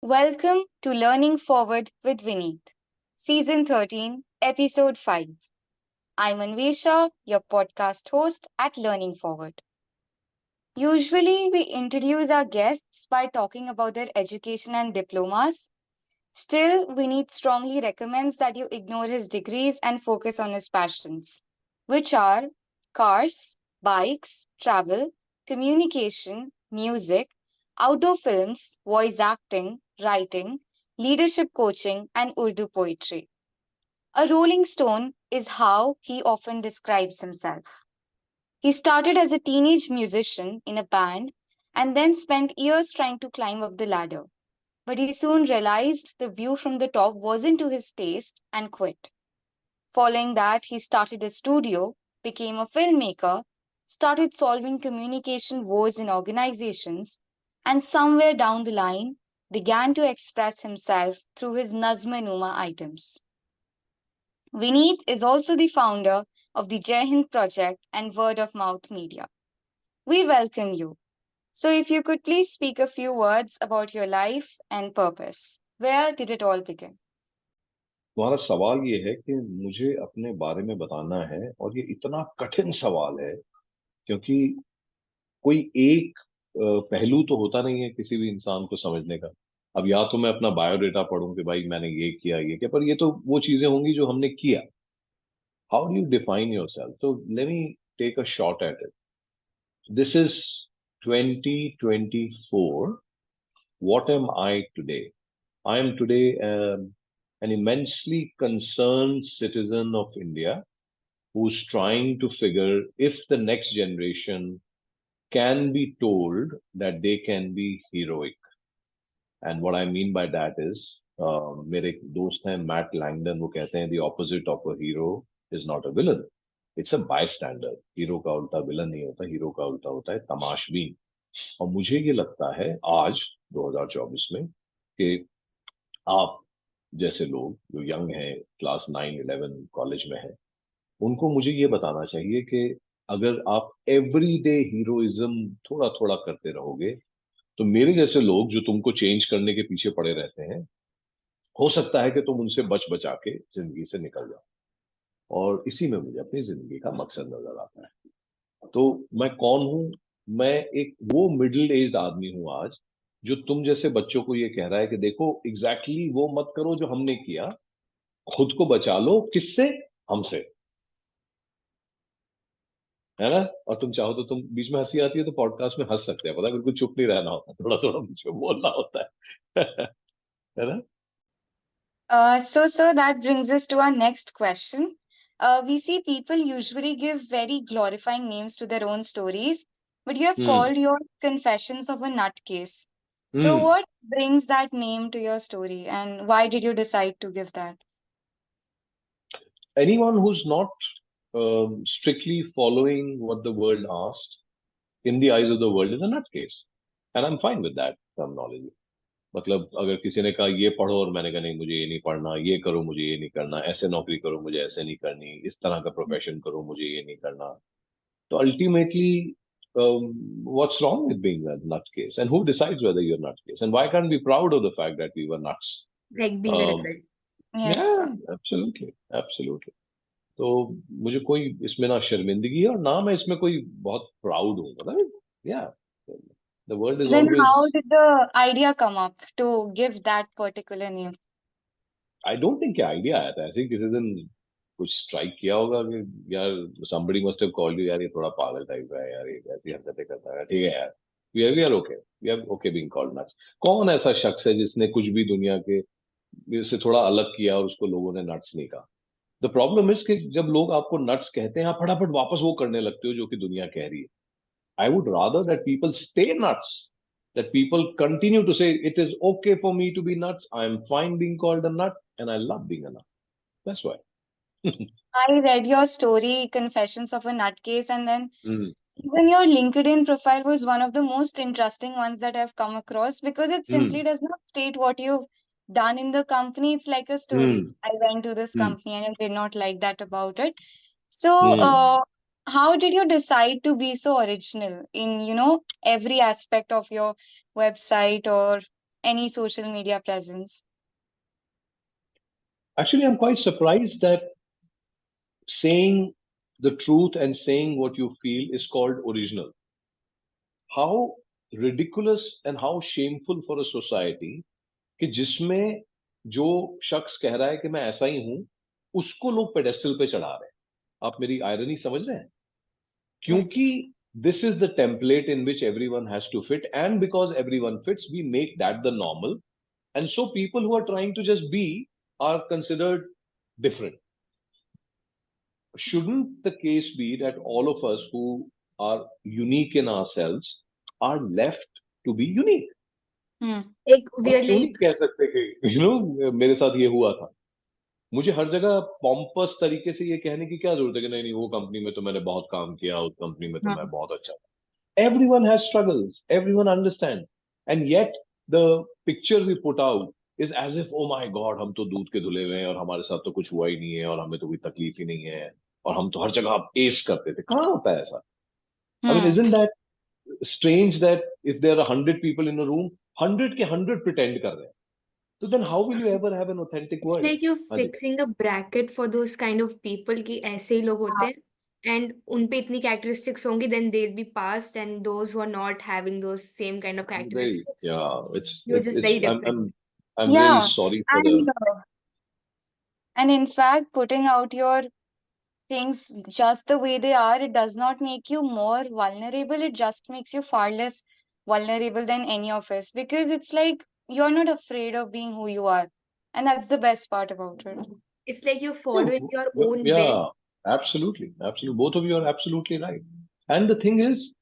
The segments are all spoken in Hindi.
Welcome to Learning Forward with Vineet, Season 13, Episode 5. I'm Anvesha, your podcast host at Learning Forward. Usually, we introduce our guests by talking about their education and diplomas. Still, Vineet strongly recommends that you ignore his degrees and focus on his passions, which are cars, bikes, travel, communication, music, outdoor films, voice acting, writing, leadership coaching, and Urdu poetry. A rolling stone is how he often describes himself. He started as a teenage musician in a band and then spent years trying to climb up the ladder. But he soon realized the view from the top wasn't to his taste and quit. Following that, he started a studio, became a filmmaker, started solving communication woes in organizations, and somewhere down the line began to express himself through his Nazma Numa items. Vineet is also the founder of the Jai Hind Project and Word of Mouth Media. We welcome you. So, if you could please speak a few words about your life and purpose. Where did it all begin? तुम्हारा सवाल ये है कि मुझे अपने बारे में बताना है और ये इतना कठिन सवाल है क्योंकि कोई एक पहलू तो होता नहीं है किसी भी इंसान को समझने का। अब या तो मैं अपना बायोडेटा पढूं कि भाई मैंने ये किया, पर ये तो वो चीजें होंगी जो हमने किया। How do you define yourself? तो let me take a shot at it. This is 2024. What am I today? I am today an immensely concerned citizen of India who's trying to figure if the next generation can be told that they can be heroic. And what I mean by that is, मेरे एक दोस्त हैं मैट लैंगडन, वो कहते हैं the opposite of a hero is not a villain, it's a bystander. Hero का उल्टा विलन नहीं होता, हीरो का उल्टा होता है तमाशबीन। और मुझे ये लगता है आज 2024 में कि आप जैसे लोग जो यंग हैं, क्लास 9 11 कॉलेज में हैं, उनको मुझे ये बताना चाहिए कि अगर आप एवरीडे हीरोइज्म थोड़ा थोड़ा करते रहोगे तो मेरे जैसे लोग जो तुमको चेंज करने के पीछे पड़े रहते हैं, हो सकता है कि तुम उनसे बच बचा के जिंदगी से निकल जाओ। और इसी में मुझे अपनी जिंदगी का मकसद नजर आता है। तो मैं कौन हूं? मैं एक वो मिडिल एज्ड आदमी हूं आज, जो तुम जैसे बच्चों को ये कह रहा है कि देखो एग्जैक्टली exactly वो मत करो जो हमने किया, खुद को बचा लो। किससे? हमसे। है ना? और तुम चाहो तो तुम बीच में हंसी आती है तो पॉडकास्ट में हंस सकते हैं, पता है, बिल्कुल चुप नहीं रहना होता, थोड़ा थोड़ा बीच में बोलना होता है। है ना? Sir, that brings us to our next question. We see people usually give very glorifying names to their own stories, but you have hmm. called your Confessions of a Nutcase. So, hmm. what brings that name to your story, and why did you decide to give that? Anyone who's not strictly following what the world asked in the eyes of the world is a nutcase, and I'm fine with that terminology. मतलब अगर किसी ने कहा ये पढ़ो और मैंने कहा नहीं मुझे ये नहीं पढ़ना, ये करो मुझे ये नहीं करना, ऐसे नौकरी करो मुझे ऐसे नहीं करनी, इस तरह का प्रोफेशन करो मुझे ये नहीं करना, तो ultimately what's wrong with being a nutcase, and who decides whether you're a nutcase, and why can't we be proud of the fact that we were nuts? Like being an um, adult. Yes, yeah, sir. absolutely, absolutely. तो मुझे कोई इसमें ना शर्मिंदगी है और ना मैं इसमें कोई बहुत प्राउड हूँ, पता है? या the world is Then, always. how did the idea come up to give that particular name? I don't think idea आया था ऐसे ही किसी दिन, कुछ स्ट्राइक किया होगा कि यार somebody must have called you, यार ये थोड़ा पागल टाइप का है यार, ये ऐसी हरकतें करता है, ठीक है यार, we are okay, we are okay being called nuts. कौन ऐसा शख्स है जिसने कुछ भी दुनिया के से थोड़ा अलग किया और उसको लोगों ने नट्स नहीं कहा? द प्रॉब्लम इज कि जब लोग आपको नट्स कहते हैं, आप फटाफट वापस वो करने लगते हो जो कि दुनिया कह रही है। I would rather that people stay nuts, that people continue to say it is okay for me to be nuts. I am fine being called a nut, and I love being a nut. That's why. I read your story, Confessions of a Nutcase, and then Mm, even your LinkedIn profile was one of the most interesting ones that I've come across because it simply mm, does not state what you've done in the company. It's like a story. mm, I went to this mm, company and I did not like that about it. So, mm. how did you decide to be so original in, every aspect of your website or any social media presence? Actually, I'm quite surprised that saying the truth and saying what you feel is called original. How ridiculous and how shameful for a society कि जिसमें जो शख्स कह रहा है कि मैं ऐसा ही हूं, उसको लोग पेडेस्टल पे चढ़ा रहे हैं। आप मेरी आयरनी समझ रहे हैं? Yes. क्योंकि this is the template in which everyone has to fit, and because everyone fits, we make that the normal. And so people who are trying to just be are considered different. Shouldn't the case be that all of us who are unique in ourselves are left to be unique? Hmm. Like और we are क्यों नहीं like कह सकते कि मेरे साथ ये हुआ था? मुझे हर जगह पॉम्पस तरीके से ये कहने की क्या जरूरत है कि नहीं नहीं वो कंपनी में तो मैंने बहुत काम किया, उस कंपनी में तो मैं Hmm. बहुत अच्छा था। Everyone has struggles, everyone understand, and yet the picture we put out is as if oh my god हम तो दूध के धुले हुए हैं और हमारे साथ तो कुछ हुआ ही नहीं है और हमें तो कोई तकलीफ ही नहीं है और हम तो हर जगह एस करते थे। कहाँ होता है ऐसा? I mean, Hmm. isn't that strange that if there are 100 people in a room, 100 के 100 pretend कर रहे हैं? So then how will you ever have an authentic it's world? like you're हाँ जी। fixing a bracket for those kind of people कि ऐसे ही लोग होते हैं and उन पे इतनी characteristics होंगी then they'll be passed and those who are not having those same kind of I'm very, characteristics yeah, it's you're it's just it's very different. I'm really Yeah, sorry for the and in fact, putting out your things just the way they are, it does not make you more vulnerable. It just makes you far less vulnerable than any of us because it's like you're not afraid of being who you are. And that's the best part about it. It's like you're yeah, following your own will. yeah, absolutely, absolutely. Both of you are absolutely right. And the thing is,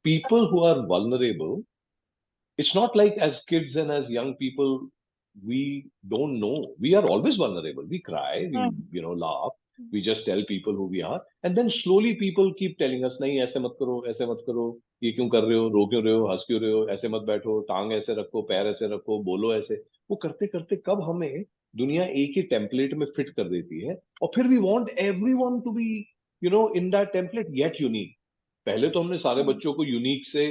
people who are vulnerable, it's not like as kids and as young people, we don't know. We are always vulnerable. We cry, we Mm. laugh. We just tell people who we are, and then slowly people keep telling us, नहीं ऐसे मत करो, ऐसे मत करो, ये क्यों कर रहे हो, रो क्यों रहे हो, हंस क्यों रहे हो, ऐसे मत बैठो, टांग ऐसे रखो, पैर ऐसे रखो, बोलो ऐसे। वो करते करते कब हमें दुनिया एक ही टेम्पलेट में फिट कर देती है, और फिर we want everyone to be in that template yet unique. पहले तो हमने सारे बच्चों को यूनिक से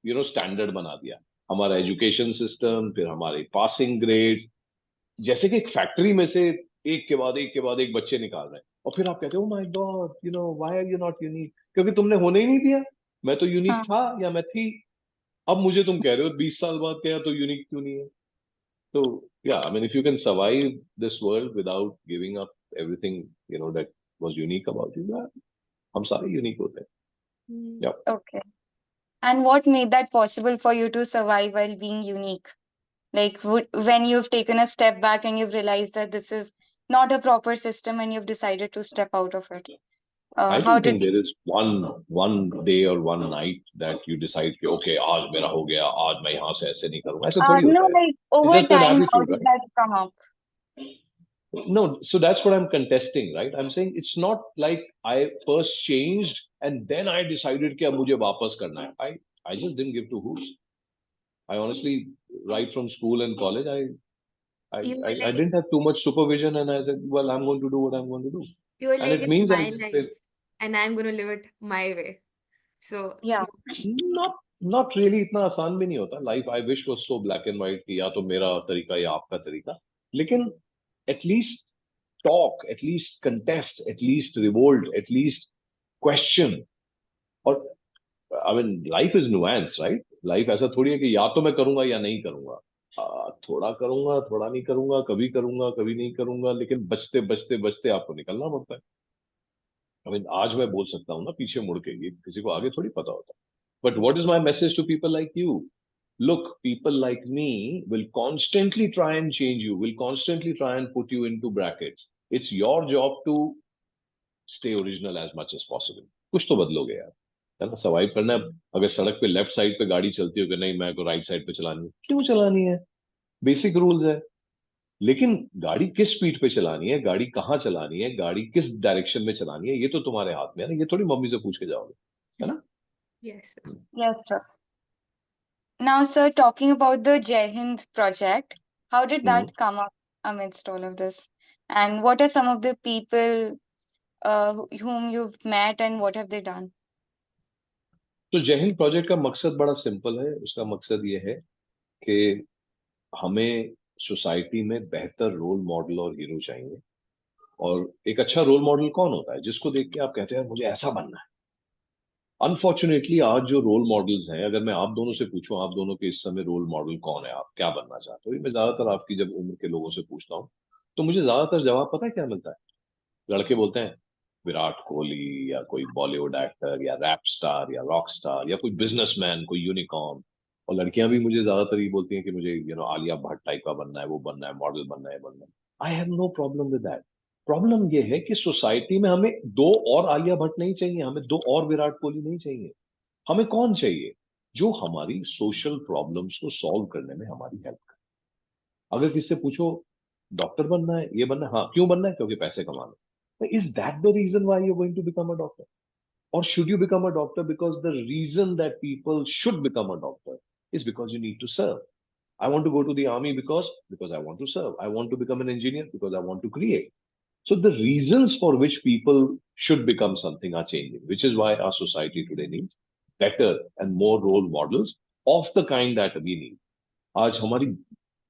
स्टैंडर्ड बना दिया। हमारा एजुकेशन सिस्टम, फिर हमारे पासिंग ग्रेड्स, जैसे कि एक फैक्ट्री में से एक के बाद एक बच्चे निकाल रहे हैं, और फिर आप कहते हो my god why are you not unique, क्योंकि तुमने होने ही नहीं दिया। मैं तो यूनिक हाँ, था या मैं थी, अब मुझे तुम कह रहे हो 20 साल बाद क्या तो यूनिक क्यों नहीं है? तो या I mean if you can survive this world without giving up everything that was unique about you, हम सारे यूनिक होते हैं। Hmm. या okay. And what made that possible for you to survive while being unique? Like when you've taken a step back and you've realized that this is not a proper system and you've decided to step out of it. I How don't did think there is one day or one night that you decide कि okay आज मेरा हो गया, आज मैं यहाँ से ऐसे नहीं करूँगा, ऐसा थोड़ी no, होता है। like It's over just an time, how attitude, did right? that come up? No, so that's what I'm contesting, right? I'm saying it's not like I first changed and then I decided कि अब मुझे वापस करना है. I just didn't give two hoots. I honestly, right from school and college, I You I, were I like didn't have too much supervision, and I said, well, I'm going to do what I'm going to do, you were and like it it's means my life and I'm gonna live it my way. So Yeah. not not really इतना आसान भी नहीं होता। Life I wish was so black and white कि या तो मेरा तरीका या आपका तरीका, लेकिन at least talk, at least contest, at least revolt, at least question. और I mean life is nuance, right? Life ऐसा थोड़ी है कि या तो मैं करूंगा या नहीं करूंगा। थोड़ा करूंगा, थोड़ा नहीं करूंगा, कभी नहीं करूंगा, लेकिन बचते बचते बचते आपको निकलना पड़ता है। आई मीन आज मैं बोल सकता हूँ ना पीछे मुड़ के, ये किसी को आगे थोड़ी पता होता। But what is my message to people like you? Look, people like me will constantly try and change you, will constantly try and put you into brackets. It's your job to stay original as much as possible. कुछ तो बदलोगे यार, है ना? सर्वाइव करना है। अगर सड़क पे लेफ्ट साइड पे गाड़ी चलती हो कि नहीं मैं को राइट साइड पे चलानी है, क्यों चलानी है? बेसिक रूल्स है। लेकिन गाड़ी किस स्पीड पे चलानी है, गाड़ी कहाँ चलानी है, गाड़ी किस डायरेक्शन में चलानी है, ये तो तुम्हारे हाथ में है ना। ये थोड़ी मम्मी से पूछ के जाओगे, है ना? yes. Yes, sir. Now, sir, talking about the Jai Hind project, how did hmm. that come up amidst all of this? And what are some of the people whom you've met and what have they done? तो जय हिंद प्रोजेक्ट का मकसद बड़ा सिंपल है। उसका मकसद ये है कि हमें सोसाइटी में बेहतर रोल मॉडल और हीरो चाहिए। और एक अच्छा रोल मॉडल कौन होता है? जिसको देख के आप कहते हैं मुझे ऐसा बनना है। अनफॉर्चुनेटली आज जो रोल मॉडल्स हैं, अगर मैं आप दोनों से पूछूं, आप दोनों के इस समय रोल मॉडल कौन है, आप क्या बनना चाहते हो, ये मैं ज्यादातर आपकी जब उम्र के लोगों से पूछता हूँ तो मुझे ज्यादातर जवाब पता है क्या मिलता है? लड़के बोलते हैं विराट कोहली, या कोई बॉलीवुड एक्टर, या रैप स्टार, या रॉक स्टार, या कोई बिजनेसमैन, कोई यूनिकॉर्न। और लड़कियां भी मुझे ज्यादातर ये बोलती हैं कि मुझे आलिया भट्ट टाइप का बनना है, वो बनना है, मॉडल बनना है, बनना है। I have no problem with that. Problem ये है कि सोसाइटी में हमें दो और आलिया भट्ट नहीं चाहिए, हमें दो और विराट कोहली नहीं चाहिए। हमें कौन चाहिए? जो हमारी सोशल प्रॉब्लम्स को सॉल्व करने में हमारी हेल्प करे। अगर किससे पूछो डॉक्टर बनना है, ये बनना है, हाँ क्यों बनना है? क्योंकि पैसे कमाने। Is that the reason why you going to become a doctor? Or should you become a doctor because the reason that people should become a doctor is because you need to serve? I want to go to the army because I want to serve. I want to become an engineer because I want to create. So the reasons for which people should become something are changing, which is why our society today needs better and more role models of the kind that we need. आज हमारी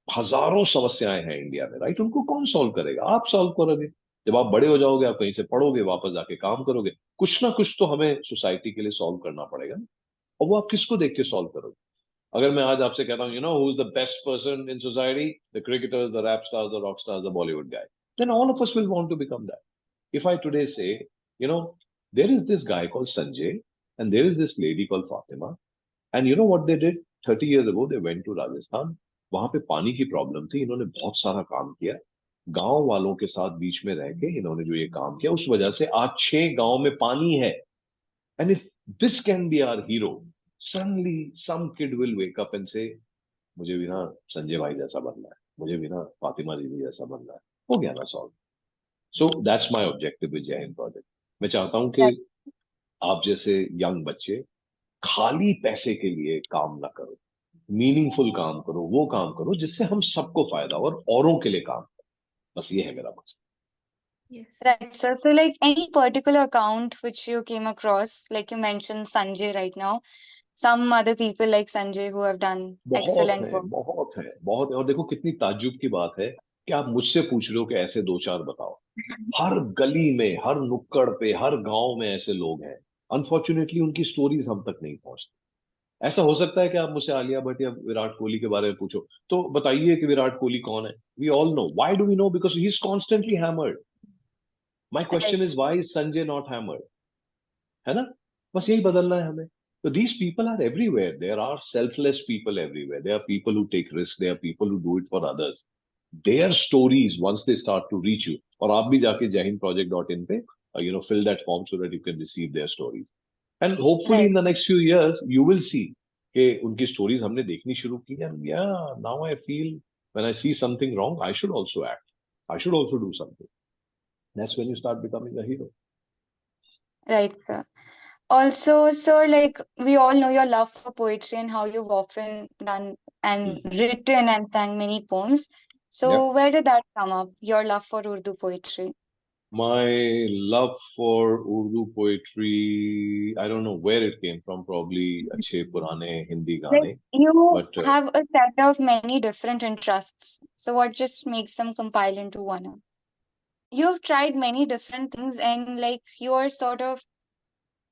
हजारों समस्याएं हैं इंडिया में, राइट? उनको कौन सॉल्व करेगा? आप सॉल्व करोगे। जब आप बड़े हो जाओगे, आप कहीं से पढ़ोगे, वापस जाके काम करोगे, कुछ ना कुछ तो हमें सोसाइटी के लिए सॉल्व करना पड़ेगा ना। और वो आप किसको देख के सॉल्व करोगे? अगर मैं आज आपसे कहता हूँ who is the best person in society, the cricketers, the rap stars, the rock stars, the Bollywood guy, then all of us will want to become that. If I today say there is this guy called Sanjay and there is this lady called Fatima, and you know what they did 30 years ago? They went to Rajasthan. वहां पे पानी की प्रॉब्लम थी, इन्होंने बहुत सारा काम किया। गांव वालों के साथ बीच में रह के इन्होंने जो ये काम किया, उस वजह से आज 6 गांव में पानी है। And if this can be our hero, suddenly some kid will wake up and say मुझे भी ना संजय भाई जैसा बनना है, मुझे भी ना फातिमा दीदी जैसा बनना है। हो गया ना solve. So that's my objective with जय हिंद प्रोजेक्ट। मैं चाहता हूं कि आप जैसे यंग बच्चे खाली पैसे के लिए काम ना करो, मीनिंगफुल काम करो, वो काम करो जिससे हम सबको फायदा हो और औरों के लिए काम करो। बस ये है मेरा मकसद। Yes. Right, sir. So, like any particular account which you came across, like you mentioned Sanjay right now, some other people like Sanjay who have done बहुत excellent है, work. बहुत है, बहुत है। और देखो कितनी ताज्जुब की बात है कि आप मुझसे पूछ रहे हो कि ऐसे दो चार बताओ। हर गली में, हर नुक्कड़ पे, हर गांव में ऐसे लोग हैं। अनफॉर्चुनेटली उनकी स्टोरीज हम तक नहीं पहुंचती। ऐसा हो सकता है कि आप मुझसे आलिया भट्ट या विराट कोहली के बारे में पूछो तो बताइए कि विराट कोहली कौन है। We all know. Why do we know? Because he is constantly hammered. My question is Right. Why is Sanjay not hammered? है ना? बस यही बदलना है हमें। तो these people are everywhere. There are selfless people everywhere. There are people who take risks. There are people who do it for others. Their stories, once they start to reach you, और आप भी जाके jahinproject.in पे fill that form so that you can receive their stories. And hopefully Right. in the next few years you will see कि उनकी stories हमने देखनी शुरू की। And yeah, now I feel when I see something wrong, I should also act. I should also do something. That's when you start becoming a hero. Right, sir. Also, sir, like we all know your love for poetry and how you've often done and Hmm. written and sang many poems. Yep. So, where did that come up? Your love for Urdu poetry? My love for Urdu poetry, I don't know where it came from, probably अच्छे पुराने हिंदी Like गाने, you but have a set of many different interests. So, what just makes them compile into one? You've tried many different things and like you're sort of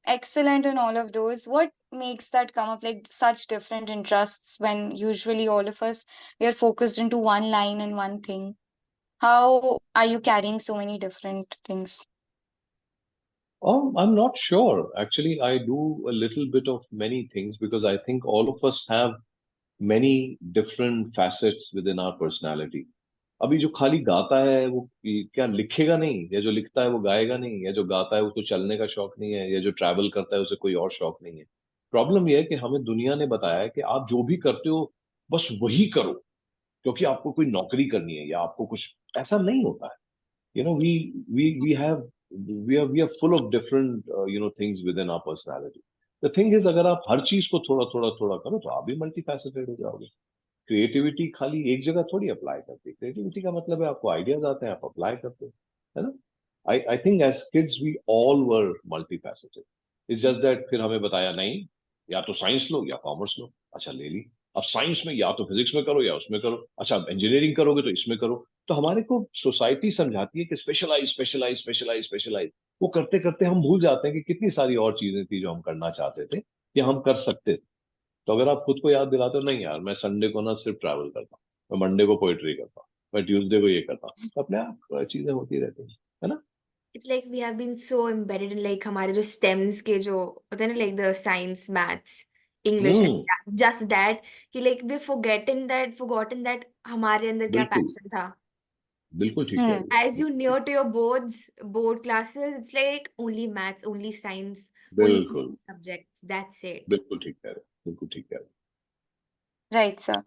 excellent in all of those. What makes that come up like such different interests when usually all of us we are focused into one line and one thing? How are you carrying so many different things? I'm not sure. Actually, I do a little bit of many things because I think all of us have many different facets within our personality. अभी जो खाली गाता है वो क्या लिखेगा नहीं, या जो लिखता है वो गाएगा नहीं, या जो गाता है उसको चलने का शौक नहीं है, या जो ट्रैवल करता है उसे कोई और शौक नहीं है। प्रॉब्लम यह है कि हमें दुनिया ने बताया है कि आप जो भी करते हो बस वही करो, क्योंकि आपको कोई नौकरी करनी है या आपको कुछ। ऐसा नहीं होता है। We have we are full of different things within our personality. The thing is, अगर आप हर चीज को थोड़ा थोड़ा थोड़ा करो तो आप भी मल्टी फैसेटेड हो जाओगे। क्रिएटिविटी खाली एक जगह थोड़ी अप्लाई करती है। क्रिएटिविटी का मतलब है आपको आइडियाज आते हैं, आप अप्लाई करते हो, है ना? I think as kids we all were multifaceted. It's just that फिर हमें बताया नहीं, या तो साइंस लो या कॉमर्स लो। अच्छा ले ली। अब साइंस में या तो फिजिक्स में करो या उसमें करो, अच्छा इंजीनियरिंग करोगे तो इसमें करो। तो हमारे को सोसाइटी समझाती है कि स्पेशलाइज स्पेशलाइज स्पेशलाइज स्पेशलाइज। वो करते करते हम भूल जाते हैं कि कितनी सारी और चीजें थी जो हम करना चाहते थे या हम कर सकते थे। तो अगर आप खुद को याद दिलाते हो, नहीं यार मैं संडे को ना सिर्फ ट्रैवल करता हूँ, मैं मंडे को पोइट्री करता हूँ, मैं ट्यूसडे को ये करता हूँ, तो अपने आप चीजें होती रहती हैं, है ना। It's like we have been so embedded in like हमारे जो stems के जो होते हैं ना, like the science, maths, English hmm. and just that, कि like we forgotten that हमारे अंदर क्या बिल्कुल। passion था. बिल्कुल ठीक कह Hmm. रही As हो। you near to your board classes, it's like only maths, only science, only बिल्कुल। subjects. That's it. बिल्कुल ठीक कह रहे हो, बिल्कुल ठीक कह रहे Right, sir.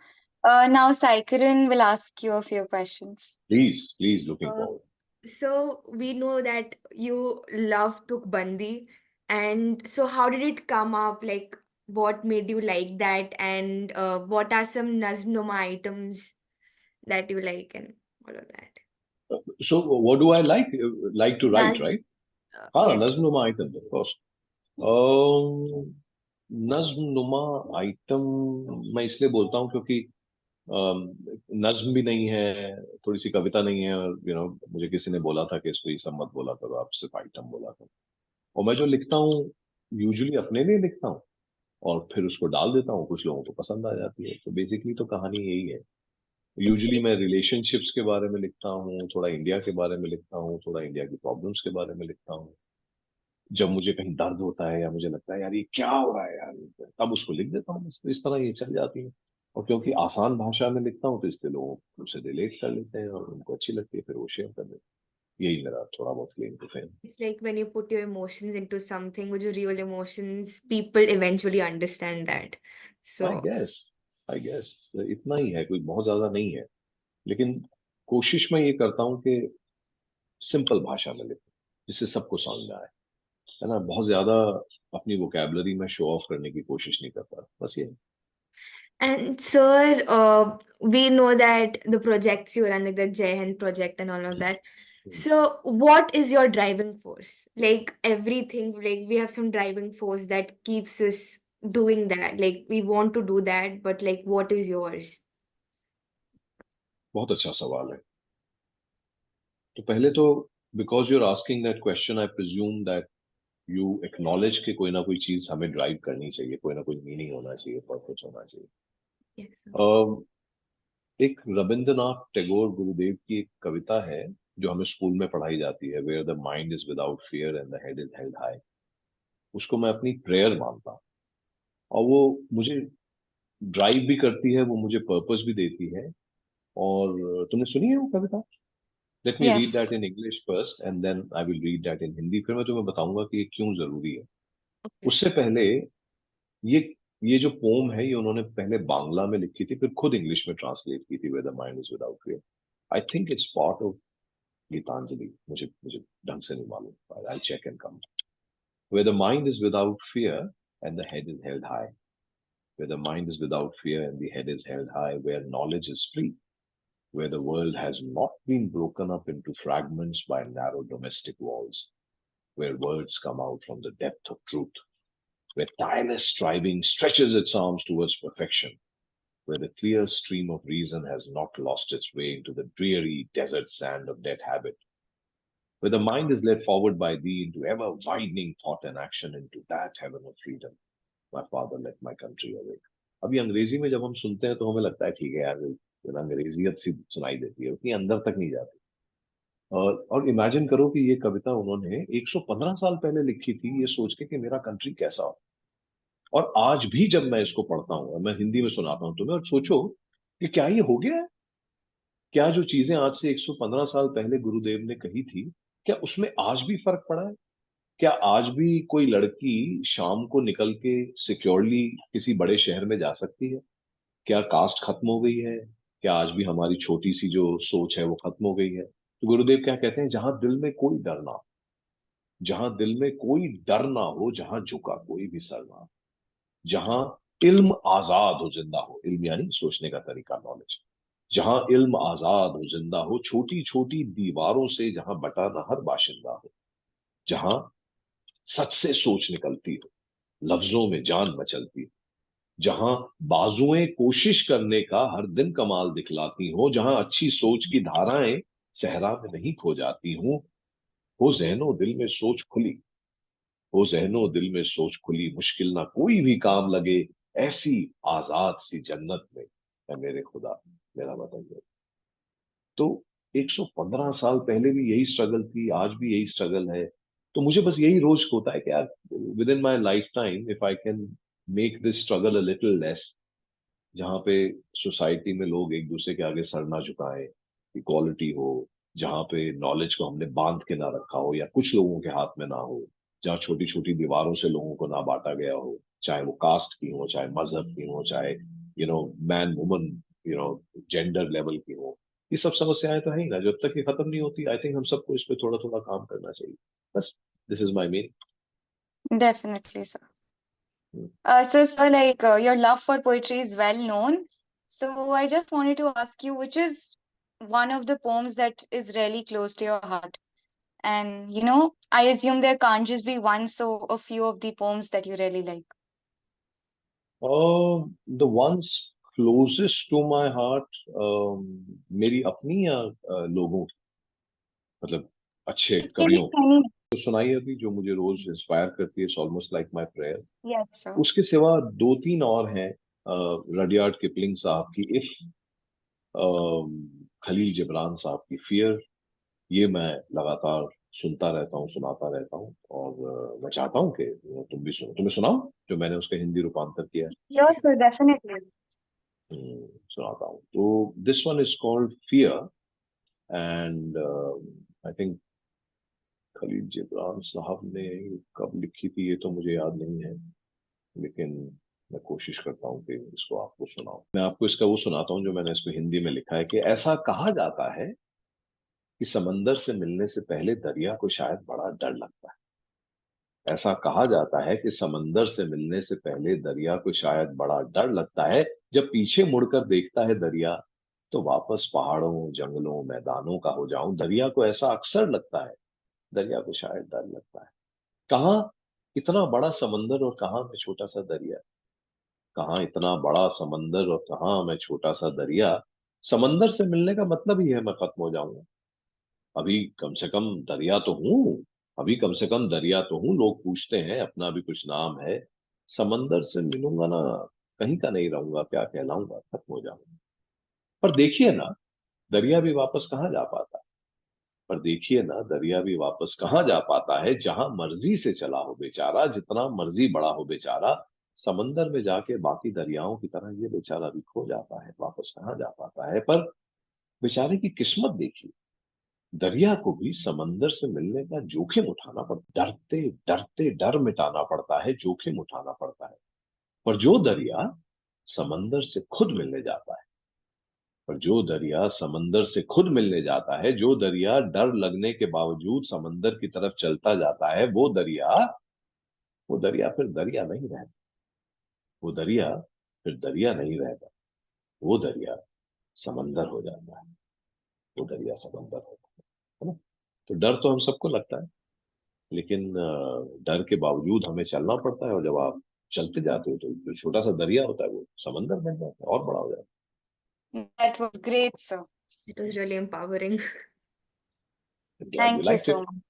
Now Saikaran will ask you a few questions. हो। Please please, looking Uh, forward. so we know that you love Tukbandi, and so how did it come up? Like, what made you like that, and what are some Nazm Numa items that you like, and all of that? So what do I like, like to write, Naz, right? हाँ, yes. नज्म नुमा आइटम ऑफ कोर्स। नज्म नुमा आइटम मैं इसलिए बोलता हूँ क्योंकि नज्म भी नहीं है, थोड़ी सी कविता नहीं है, और मुझे किसी ने बोला था कि इसको ये सब मत बोला करो, आप सिर्फ आइटम बोला करो। और मैं जो लिखता हूँ यूजुअली अपने लिए लिखता हूँ और फिर उसको डाल देता हूँ, कुछ लोगों को पसंद आ जाती है। तो बेसिकली तो कहानी यही है। It's यूजुअली like, मैं रिलेशनशिप्स के बारे में लिखता हूँ, थोड़ा इंडिया के बारे में लिखता हूँ, थोड़ा इंडिया की प्रॉब्लम्स के बारे में लिखता हूँ। जब मुझे कहीं दर्द होता है या मुझे लगता है यार ये क्या हो रहा है यार, तब उसको लिख देता हूँ। तो इस तरह ये चल जाती है। और क्योंकि आसान भाषा में लिखता हूँ तो इसलिए लोग उसे रिलेट कर लेते हैं और उनको अच्छी लगती है, फिर वो शेयर कर देते हैं। यही मेरा थोड़ा बहुत claim to fame. it's like when you put your emotions into something, which are real emotions, people eventually understand that. I So, guess, I guess इतना ही है, कोई बहुत ज्यादा नहीं है। लेकिन कोशिश मैं ये करता हूँ कि सिंपल भाषा में लिखूं जिससे सबको समझ में आए, है ना। बहुत ज्यादा अपनी वोकैबलरी में शो ऑफ करने की कोशिश नहीं करता, बस ये। and sir, we know that the projects you run, like the Jai Hind project and all of that. So, what is your driving force? Like everything, like we have some driving force that keeps us doing that. Like we want to do that, but like, what is yours? बहुत अच्छा सवाल है। तो पहले तो, because you are asking that question, I presume that you acknowledge कि कोई ना कोई चीज हमें ड्राइव करनी चाहिए, कोई ना कोई मीनिंग होना चाहिए, पर्पस होना चाहिए। Yes, sir. एक रविंद्रनाथ टैगोर गुरुदेव की एक कविता है जो हमें स्कूल में पढ़ाई जाती है, where the mind is without fear and the head is held high. उसको मैं अपनी प्रेयर मानता हूँ और वो मुझे ड्राइव भी करती है, वो मुझे पर्पस भी देती है। और तुमने सुनी है वो कविता? Let me read that Yes. In English first and then I will read that in Hindi, फिर मैं तुम्हें बताऊंगा कि ये क्यों जरूरी है। Okay, sir. उससे पहले, ये ये जो पोम है ये उन्होंने पहले बांग्ला में लिखी थी, फिर खुद इंग्लिश में ट्रांसलेट की थी, where the mind is without fear. I think it's part of Gitanjali, मुझे मुझे ढंग से नहीं मालूम, I check and come. Where the mind is without fear and the head is held high, where the mind is without fear and the head is held high, where knowledge is free, where the world has not been broken up into fragments by narrow domestic walls, where words come out from the depth of truth, where tireless striving stretches its arms towards perfection, where the clear stream of reason has not lost its way into the dreary desert sand of dead habit, where the mind is led forward by thee into ever widening thought and action into that heaven of freedom. My father, let my country awake. अभी अंग्रेजी में जब हम सुनते हैं तो हमें लगता है ठीक है यार, अंग्रेजियत सी सुनाई देती है, उतनी अंदर तक नहीं जाती। और इमेजिन करो कि ये कविता उन्होंने 115 साल पहले लिखी थी, ये सोच के कि मेरा कंट्री कैसा हो। और आज भी जब मैं इसको पढ़ता हूँ और मैं हिंदी में सुनाता हूँ तुम्हें, और सोचो कि क्या ये हो गया है? क्या जो चीजें आज से 115 साल पहले गुरुदेव ने कही थी, क्या उसमें आज भी फर्क पड़ा है? क्या आज भी कोई लड़की शाम को निकल के सिक्योरली किसी बड़े शहर में जा सकती है? क्या कास्ट खत्म हो गई है? क्या आज भी हमारी छोटी सी जो सोच है वो खत्म हो गई है? तो गुरुदेव क्या कहते हैं, जहां दिल में कोई डर ना हो, जहां दिल में कोई डर ना हो, जहां झुका कोई भी सर ना हो, जहां इल्म आजाद हो जिंदा हो, इल्म यानी सोचने का तरीका, नॉलेज। जहां इल्म आजाद हो जिंदा हो, छोटी छोटी दीवारों से जहां बटा न हर बाशिंदा हो, जहां सच से सोच निकलती हो, लफ्जों में जान मचलती हो, जहां बाजुएं कोशिश करने का हर दिन कमाल दिखलाती हो, जहां अच्छी सोच की धाराएं सहरा में नहीं खो जाती हूं। हो ज़हनो दिल में सोच खुली, हो ज़हनो दिल में सोच खुली, मुश्किल ना कोई भी काम लगे, ऐसी आजाद सी जन्नत में है मेरे खुदा मेरा वतन है। तो 115 साल पहले भी यही स्ट्रगल थी, आज भी यही स्ट्रगल है। तो मुझे बस यही रोज होता है कि यार, with in my life time if I can make this struggle a little less, जहाँ पे सोसाइटी में लोग एक दूसरे के आगे सर ना झुकाएं, इक्वालिटी हो, जहाँ पे नॉलेज को हमने बांध के ना रखा हो या कुछ लोगों के हाथ में ना हो, जहाँ छोटी छोटी दीवारों से लोगों को ना बांटा गया हो, चाहे वो कास्ट की हो, चाहे मजहब की हो, चाहे मैन वुमन, जेंडर लेवल की हो। ये सब समस्याएं तो है ही ना, जब तक ये खत्म नहीं होती। आई थिंक हम सबको इस पे थोड़ा थोड़ा काम करना चाहिए, बस। This is my main. Definitely, sir. So, sir, like your love for poetry is well known. So, I just wanted to ask you, which is one of the poems that is really close to your heart? And, I assume there can't just be one, so a few of the poems that you really like. The ones closest to my heart, मेरी अपनी या लोगों की, मतलब अच्छे It can be कवियों की। any. तो सुनाई अभी जो मुझे रोज इंस्पायर करती है, almost like my prayer. Yes, sir. उसके सिवा दो तीन और हैं, रडियार्ड किपलिंग साहब की इफ, खलील जिब्रान साहब की फियर। ये मैं लगातार सुनता रहता हूँ, सुनाता रहता हूँ, और मैं चाहता हूँ कि तुम भी सुनो। तुम्हें सुनाऊं जो मैंने उसका हिंदी रूपांतर किया है? Yes, sir, definitely. सुनाता हूँ। तो this one is called fear, and I think Khalil Gibran साहब ने कब लिखी थी ये तो मुझे याद नहीं है, लेकिन मैं कोशिश करता हूँ कि इसको आपको सुनाऊं। मैं आपको इसका वो सुनाता हूँ जो मैंने इसको हिंदी में लिखा है, कि ऐसा कहा जाता है कि समंदर से मिलने से पहले दरिया को शायद बड़ा डर लगता है। ऐसा कहा जाता है कि समंदर से मिलने से पहले दरिया को शायद बड़ा डर लगता है। जब पीछे मुड़कर देखता है दरिया, तो वापस पहाड़ों, जंगलों, मैदानों का हो जाऊं। दरिया को ऐसा अक्सर लगता है, दरिया को शायद डर लगता है। कहाँ इतना बड़ा समंदर और कहाँ मैं छोटा सा दरिया, कहाँ इतना बड़ा समंदर और कहाँ मैं छोटा सा दरिया। समंदर से मिलने का मतलब ही है मैं खत्म हो जाऊंगा। अभी कम से कम दरिया तो हूँ, अभी कम से कम दरिया तो हूँ। लोग पूछते हैं अपना भी कुछ नाम है। समंदर से मिलूंगा ना, कहीं का नहीं रहूंगा, क्या कहलाऊंगा, खत्म हो जाऊंगा। पर देखिए ना, दरिया भी वापस कहाँ जा पाता है। पर देखिए ना, दरिया भी वापस कहाँ जा पाता है। जहां मर्जी से चला हो बेचारा, जितना मर्जी बड़ा हो बेचारा, समंदर में जाके बाकी दरियाओं की तरह ये बेचारा भी खो जाता है, वापस कहाँ जा पाता है। पर बेचारे की किस्मत देखिए, दरिया को भी समंदर से मिलने का जोखिम उठाना पड़ता, डरते डरते डर मिटाना पड़ता है, जोखिम उठाना पड़ता है। पर जो दरिया समंदर से खुद मिलने जाता है, पर जो दरिया समंदर से खुद मिलने जाता है, जो दरिया डर लगने के बावजूद समंदर की तरफ चलता जाता है, वो दरिया फिर दरिया नहीं रहता। वो दरिया फिर दरिया नहीं रहता। वो दरिया समंदर हो जाता है। वो दरिया समंदर होता है ना। तो डर तो हम सबको लगता है, लेकिन डर के बावजूद हमें चलना पड़ता है। और जब आप चलते जाते हो, तो जो छोटा सा दरिया होता है वो समंदर बन जाता है और बड़ा हो जाता That was great, sir. It was really empowering. है। Glad you Thank you liked so it. much.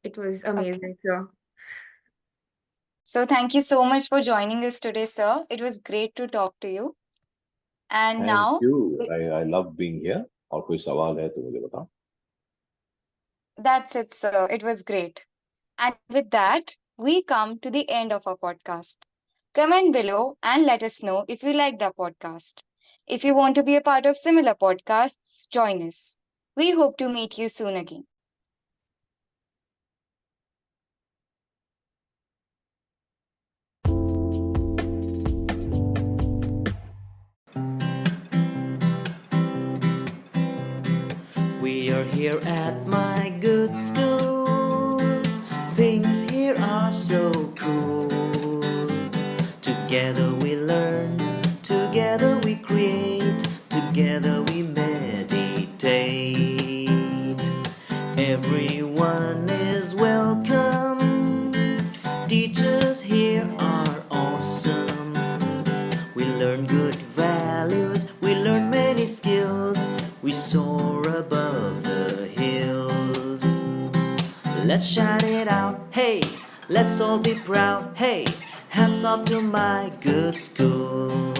It was Okay. amazing, sir. So, thank you so much for joining us today, sir. It was great to talk to you. And Thank now, you. I love being here. और कोई सवाल है तो मुझे बताओ। that's it, sir. It was great. And with that, we come to the end of our podcast. Comment below and let us know if you like the podcast. If you want to be a part of similar podcasts, join us. We hope to meet you soon again. We are here at my good school. Things here are so cool. Together we learn, together we create, together we meditate. Everyone is welcome. Teachers here are awesome. learn good values, we learn many skills, we soar above the hills. Let's shout it out, hey, let's all be proud, hey, hats off to my good school.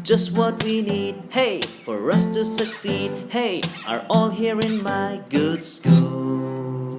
Just what we need, hey, for us to succeed, hey, are all here in my good school.